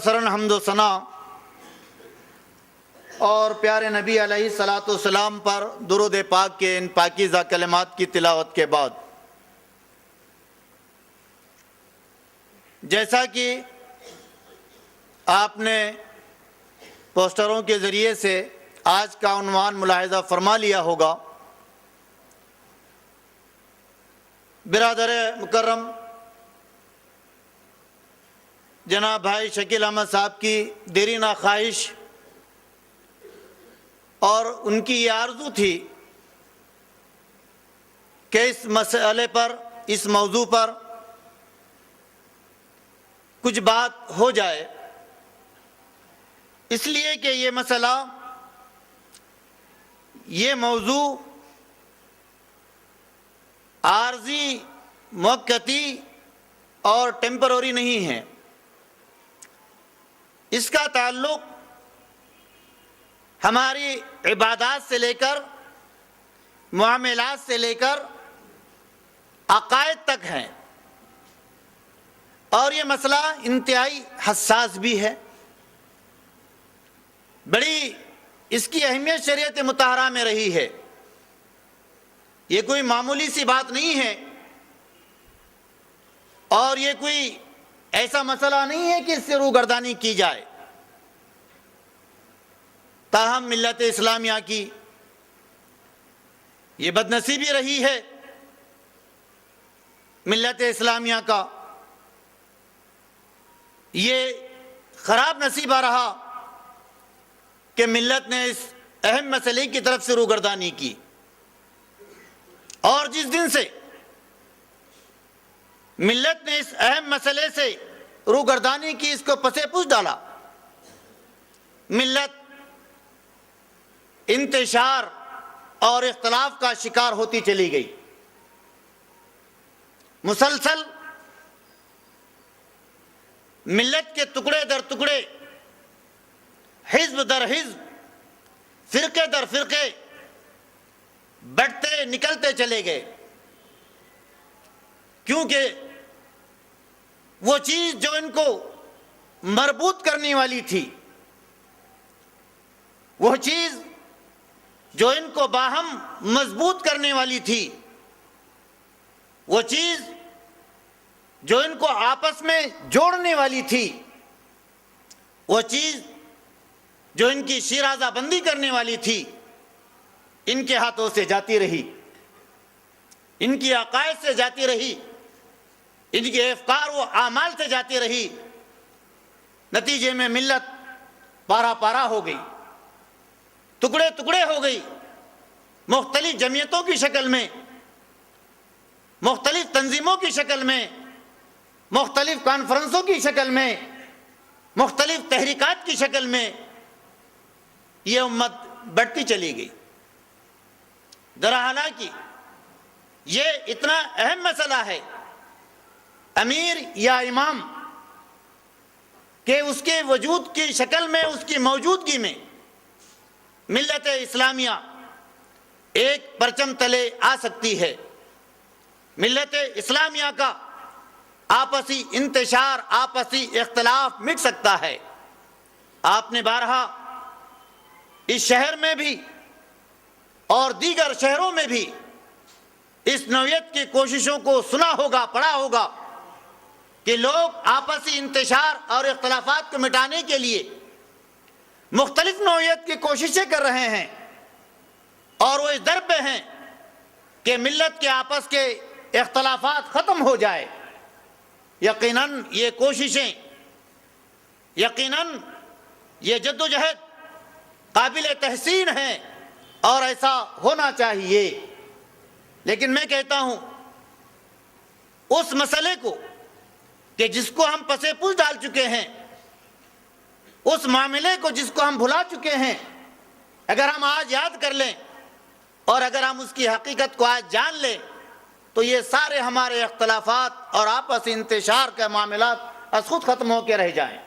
سرن حمد و ثنا اور پیارے نبی علیہ الصلاۃ والسلام پر درود پاک کے ان پاکیزہ کلمات کی تلاوت کے بعد جیسا کہ آپ نے پوسٹروں کے ذریعے سے آج کا عنوان ملاحظہ فرما لیا ہوگا، برادر مکرم جناب بھائی شکیل احمد صاحب کی دیرینہ خواہش اور ان کی یہ آرزو تھی کہ اس مسئلے پر، اس موضوع پر کچھ بات ہو جائے، اس لیے کہ یہ مسئلہ، یہ موضوع عارضی، موقتی اور ٹیمپروری نہیں ہے۔ اس کا تعلق ہماری عبادات سے لے کر، معاملات سے لے کر عقائد تک ہے، اور یہ مسئلہ انتہائی حساس بھی ہے۔ بڑی اس کی اہمیت شریعت مطہرہ میں رہی ہے۔ یہ کوئی معمولی سی بات نہیں ہے، اور یہ کوئی ایسا مسئلہ نہیں ہے کہ اس سے روگردانی کی جائے۔ تاہم ملت اسلامیہ کی یہ بدنصیبی رہی ہے، ملت اسلامیہ کا یہ خراب نصیبہ رہا کہ ملت نے اس اہم مسئلے کی طرف سے روگردانی کی، اور جس دن سے ملت نے اس اہم مسئلے سے روگردانی کی، اس کو پسے پوچھ ڈالا، ملت انتشار اور اختلاف کا شکار ہوتی چلی گئی۔ مسلسل ملت کے ٹکڑے در ٹکڑے، حزب در حزب، فرقے در فرقے بڑھتے نکلتے چلے گئے، کیونکہ وہ چیز جو ان کو مربوط کرنے والی تھی، وہ چیز جو ان کو باہم مضبوط کرنے والی تھی، وہ چیز جو ان کو آپس میں جوڑنے والی تھی، وہ چیز جو ان کی شیرازہ بندی کرنے والی تھی، ان کے ہاتھوں سے جاتی رہی، ان کی عقائد سے جاتی رہی، ان کے افکار و اعمال سے جاتی رہی۔ نتیجے میں ملت پارا پارا ہو گئی، ٹکڑے ٹکڑے ہو گئی، مختلف جمعیتوں کی شکل میں، مختلف تنظیموں کی شکل میں، مختلف کانفرنسوں کی شکل میں، مختلف تحریکات کی شکل میں یہ امت بڑھتی چلی گئی۔ درحالانکہ یہ اتنا اہم مسئلہ ہے، امیر یا امام کہ اس کے وجود کی شکل میں، اس کی موجودگی میں ملت اسلامیہ ایک پرچم تلے آ سکتی ہے، ملت اسلامیہ کا آپسی انتشار، آپسی اختلاف مٹ سکتا ہے۔ آپ نے بارہا اس شہر میں بھی اور دیگر شہروں میں بھی اس نوعیت کی کوششوں کو سنا ہوگا، پڑھا ہوگا کہ لوگ آپسی انتشار اور اختلافات کو مٹانے کے لیے مختلف نوعیت کی کوششیں کر رہے ہیں، اور وہ اس در پہ ہیں کہ ملت کے آپس کے اختلافات ختم ہو جائے۔ یقیناً یہ کوششیں، یقیناً یہ جدوجہد قابل تحسین ہیں اور ایسا ہونا چاہیے، لیکن میں کہتا ہوں اس مسئلے کو کہ جس کو ہم پسے پوچھ ڈال چکے ہیں، اس معاملے کو جس کو ہم بھلا چکے ہیں، اگر ہم آج یاد کر لیں اور اگر ہم اس کی حقیقت کو آج جان لیں تو یہ سارے ہمارے اختلافات اور آپس انتشار کے معاملات از خود ختم ہو کے رہ جائیں،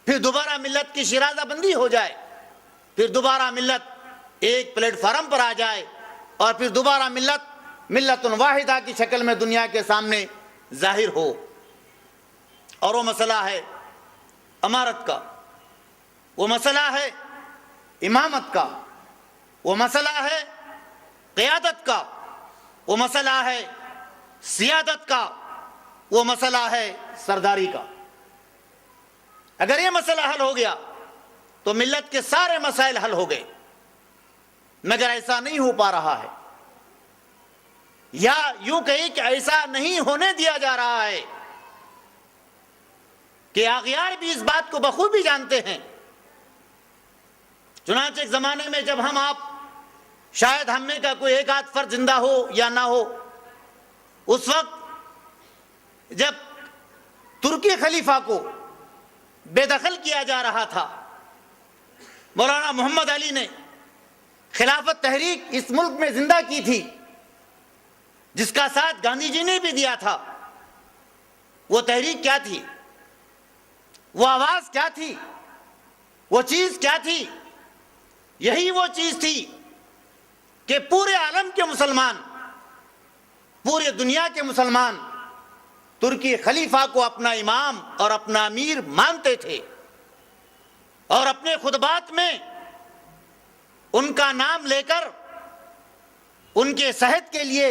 پھر دوبارہ ملت کی شیرازہ بندی ہو جائے، پھر دوبارہ ملت ایک پلیٹ فارم پر آ جائے، اور پھر دوبارہ ملت واحدہ کی شکل میں دنیا کے سامنے ظاہر ہو۔ اور وہ مسئلہ ہے امارت کا، وہ مسئلہ ہے امامت کا، وہ مسئلہ ہے قیادت کا، وہ مسئلہ ہے سیادت کا، وہ مسئلہ ہے سرداری کا۔ اگر یہ مسئلہ حل ہو گیا تو ملت کے سارے مسائل حل ہو گئے، مگر ایسا نہیں ہو پا رہا ہے، یا یوں کہیں کہ ایسا نہیں ہونے دیا جا رہا ہے کہ اغیار بھی اس بات کو بخوبی جانتے ہیں۔ چنانچہ ایک زمانے میں جب ہم آپ، شاید ہم میں کا کوئی ایک آدھ فرد زندہ ہو یا نہ ہو، اس وقت جب ترکی خلیفہ کو بے دخل کیا جا رہا تھا، مولانا محمد علی نے خلافت تحریک اس ملک میں زندہ کی تھی، جس کا ساتھ گاندھی جی نے بھی دیا تھا۔ وہ تحریک کیا تھی؟ وہ آواز کیا تھی؟ وہ چیز کیا تھی؟ یہی وہ چیز تھی کہ پورے عالم کے مسلمان، پورے دنیا کے مسلمان ترکی خلیفہ کو اپنا امام اور اپنا امیر مانتے تھے، اور اپنے خطبات میں ان کا نام لے کر ان کے صحت کے لیے،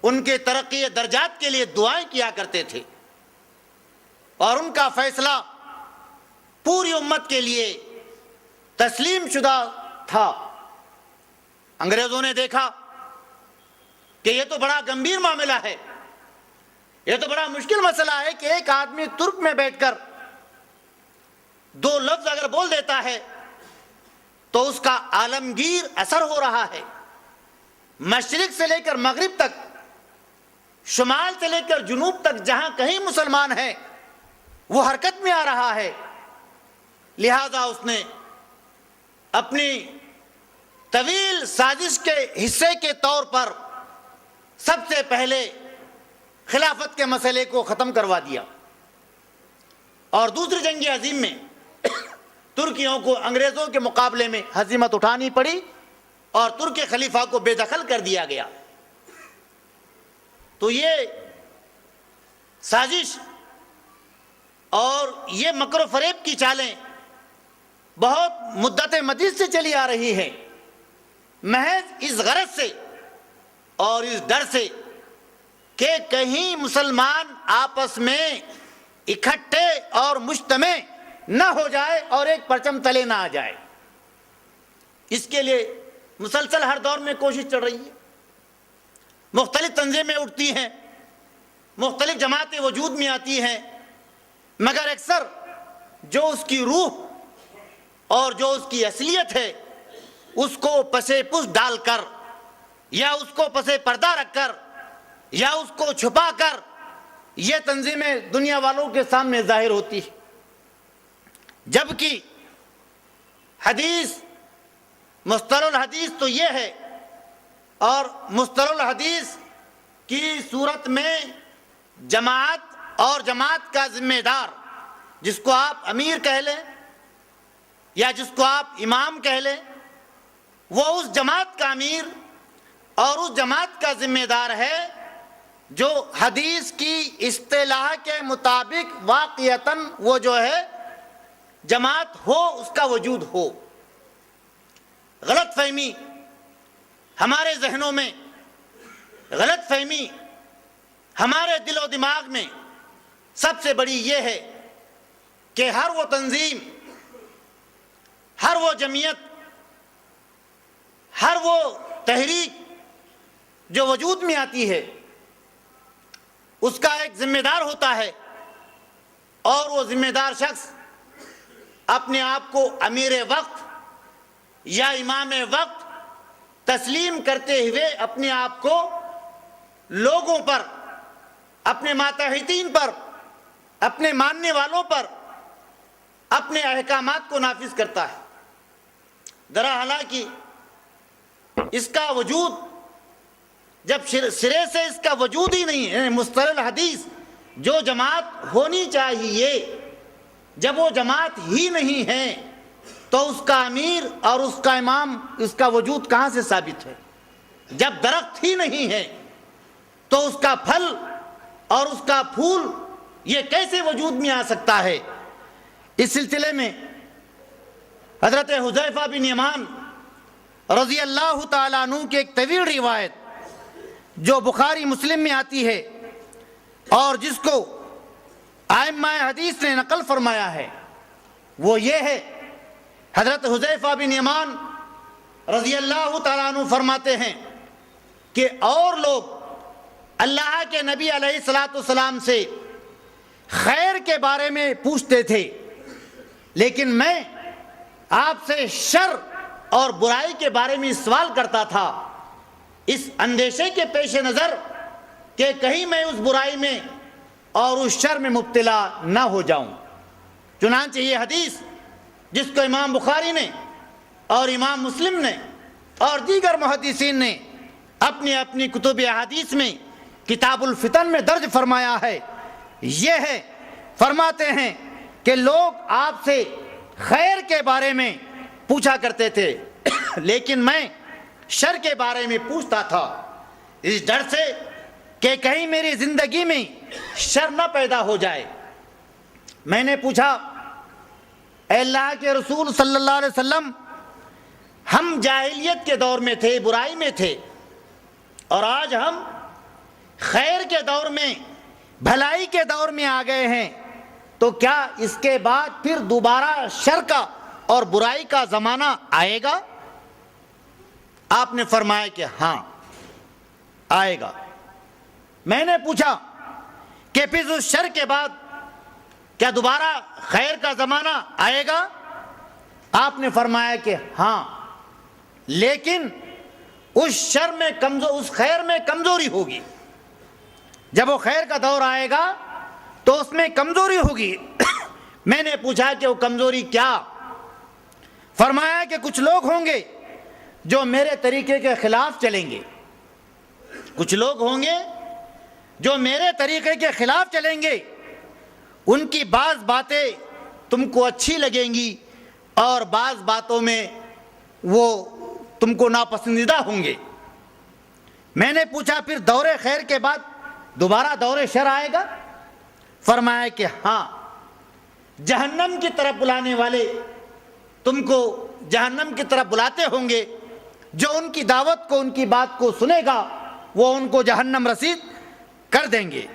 ان کے ترقی درجات کے لیے دعائیں کیا کرتے تھے، اور ان کا فیصلہ پوری امت کے لیے تسلیم شدہ تھا۔ انگریزوں نے دیکھا کہ یہ تو بڑا گمبھیر معاملہ ہے، یہ تو بڑا مشکل مسئلہ ہے کہ ایک آدمی ترک میں بیٹھ کر دو لفظ اگر بول دیتا ہے تو اس کا عالمگیر اثر ہو رہا ہے، مشرق سے لے کر مغرب تک، شمال سے لے کر جنوب تک جہاں کہیں مسلمان ہیں وہ حرکت میں آ رہا ہے۔ لہذا اس نے اپنی طویل سازش کے حصے کے طور پر سب سے پہلے خلافت کے مسئلے کو ختم کروا دیا، اور دوسری جنگ عظیم میں ترکیوں کو انگریزوں کے مقابلے میں ہزیمت اٹھانی پڑی اور ترک خلیفہ کو بے دخل کر دیا گیا۔ تو یہ سازش اور یہ مکر و فریب کی چالیں بہت مدت مدید سے چلی آ رہی ہے، محض اس غرض سے اور اس ڈر سے کہ کہیں مسلمان آپس میں اکٹھے اور مجتمع نہ ہو جائے اور ایک پرچم تلے نہ آ جائے۔ اس کے لیے مسلسل ہر دور میں کوشش چل رہی ہے، مختلف تنظیمیں اٹھتی ہیں، مختلف جماعتیں وجود میں آتی ہیں، مگر اکثر جو اس کی روح اور جو اس کی اصلیت ہے اس کو پسے پس ڈال کر، یا اس کو پسے پردہ رکھ کر، یا اس کو چھپا کر یہ تنظیمیں دنیا والوں کے سامنے ظاہر ہوتی ہیں، جبکہ حدیث، مصطلح الحدیث تو یہ ہے، اور مصطلح الحدیث کی صورت میں جماعت اور جماعت کا ذمہ دار، جس کو آپ امیر کہہ لیں یا جس کو آپ امام کہہ لیں، وہ اس جماعت کا امیر اور اس جماعت کا ذمہ دار ہے جو حدیث کی اصطلاح کے مطابق واقعتاً وہ جو ہے جماعت ہو، اس کا وجود ہو۔ غلط فہمی ہمارے ذہنوں میں، غلط فہمی ہمارے دل و دماغ میں سب سے بڑی یہ ہے کہ ہر وہ تنظیم، ہر وہ جمعیت، ہر وہ تحریک جو وجود میں آتی ہے اس کا ایک ذمہ دار ہوتا ہے، اور وہ ذمہ دار شخص اپنے آپ کو امیر وقت یا امام وقت تسلیم کرتے ہوئے اپنے آپ کو لوگوں پر، اپنے ماتحتین پر، اپنے ماننے والوں پر اپنے احکامات کو نافذ کرتا ہے۔ درا حالانکہ اس کا وجود جب سرے سے اس کا وجود ہی نہیں ہے، مصطلح الحدیث جو جماعت ہونی چاہیے، جب وہ جماعت ہی نہیں ہے تو اس کا امیر اور اس کا امام، اس کا وجود کہاں سے ثابت ہے؟ جب درخت ہی نہیں ہے تو اس کا پھل اور اس کا پھول یہ کیسے وجود میں آ سکتا ہے؟ اس سلسلے میں حضرت حذیفہ بن یمان رضی اللہ تعالیٰ عنہ کی ایک طویل روایت جو بخاری مسلم میں آتی ہے اور جس کو ائمہ حدیث نے نقل فرمایا ہے، وہ یہ ہے، حضرت حذیفہ بن یمان رضی اللہ تعالیٰ عنہ فرماتے ہیں کہ اور لوگ اللہ کے نبی علیہ الصلوۃ والسلام سے خیر کے بارے میں پوچھتے تھے، لیکن میں آپ سے شر اور برائی کے بارے میں سوال کرتا تھا، اس اندیشے کے پیش نظر کہ کہیں میں اس برائی میں اور اس شر میں مبتلا نہ ہو جاؤں۔ چنانچہ یہ حدیث جس کو امام بخاری نے اور امام مسلم نے اور دیگر محدثین نے اپنی اپنی کتب احادیث میں کتاب الفتن میں درج فرمایا ہے، یہ ہے، فرماتے ہیں کہ لوگ آپ سے خیر کے بارے میں پوچھا کرتے تھے لیکن میں شر کے بارے میں پوچھتا تھا، اس ڈر سے کہ کہیں میری زندگی میں شر نہ پیدا ہو جائے۔ میں نے پوچھا، اے اللہ کے رسول صلی اللہ علیہ وسلم، ہم جاہلیت کے دور میں تھے، برائی میں تھے، اور آج ہم خیر کے دور میں، بھلائی کے دور میں آ گئے ہیں، تو کیا اس کے بعد پھر دوبارہ شر کا اور برائی کا زمانہ آئے گا؟ آپ نے فرمایا کہ ہاں آئے گا۔ میں نے پوچھا کہ پھر اس شر کے بعد کیا دوبارہ خیر کا زمانہ آئے گا؟ آپ نے فرمایا کہ ہاں، لیکن اس شر میں اس خیر میں کمزوری ہوگی۔ جب وہ خیر کا دور آئے گا تو اس میں کمزوری ہوگی۔ میں نے پوچھا کہ وہ کمزوری کیا؟ فرمایا کہ کچھ لوگ ہوں گے جو میرے طریقے کے خلاف چلیں گے، کچھ لوگ ہوں گے جو میرے طریقے کے خلاف چلیں گے، ان کی بعض باتیں تم کو اچھی لگیں گی اور بعض باتوں میں وہ تم کو ناپسندیدہ ہوں گے۔ میں نے پوچھا پھر دور خیر کے بعد دوبارہ دور شر آئے گا؟ فرمایا کہ ہاں، جہنم کی طرف بلانے والے تم کو جہنم کی طرف بلاتے ہوں گے، جو ان کی دعوت کو، ان کی بات کو سنے گا وہ ان کو جہنم رسید کر دیں گے۔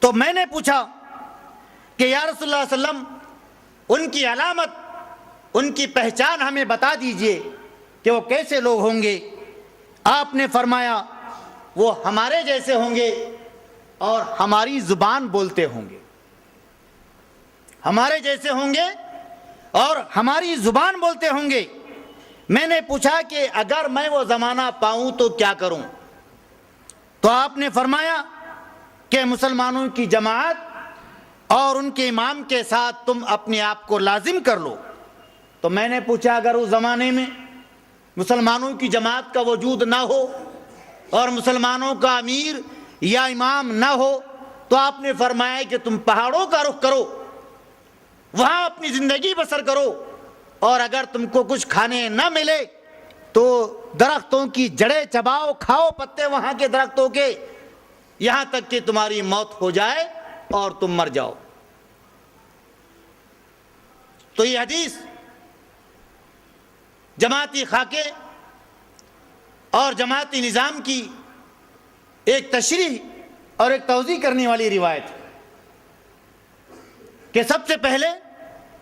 تو میں نے پوچھا کہ یا رسول اللہ صلی اللہ علیہ وسلم، ان کی علامت، ان کی پہچان ہمیں بتا دیجئے کہ وہ کیسے لوگ ہوں گے۔ آپ نے فرمایا وہ ہمارے جیسے ہوں گے اور ہماری زبان بولتے ہوں گے، ہمارے جیسے ہوں گے اور ہماری زبان بولتے ہوں گے۔ میں نے پوچھا کہ اگر میں وہ زمانہ پاؤں تو کیا کروں؟ تو آپ نے فرمایا کہ مسلمانوں کی جماعت اور ان کے امام کے ساتھ تم اپنے آپ کو لازم کر لو۔ تو میں نے پوچھا اگر اس زمانے میں مسلمانوں کی جماعت کا وجود نہ ہو اور مسلمانوں کا امیر یا امام نہ ہو، تو آپ نے فرمایا کہ تم پہاڑوں کا رخ کرو، وہاں اپنی زندگی بسر کرو، اور اگر تم کو کچھ کھانے نہ ملے تو درختوں کی جڑیں چباؤ، کھاؤ پتے وہاں کے درختوں کے، یہاں تک کہ تمہاری موت ہو جائے اور تم مر جاؤ۔ تو یہ حدیث جماعتی خاکے اور جماعتی نظام کی ایک تشریح اور ایک توضیح کرنے والی روایت ہے کہ سب سے پہلے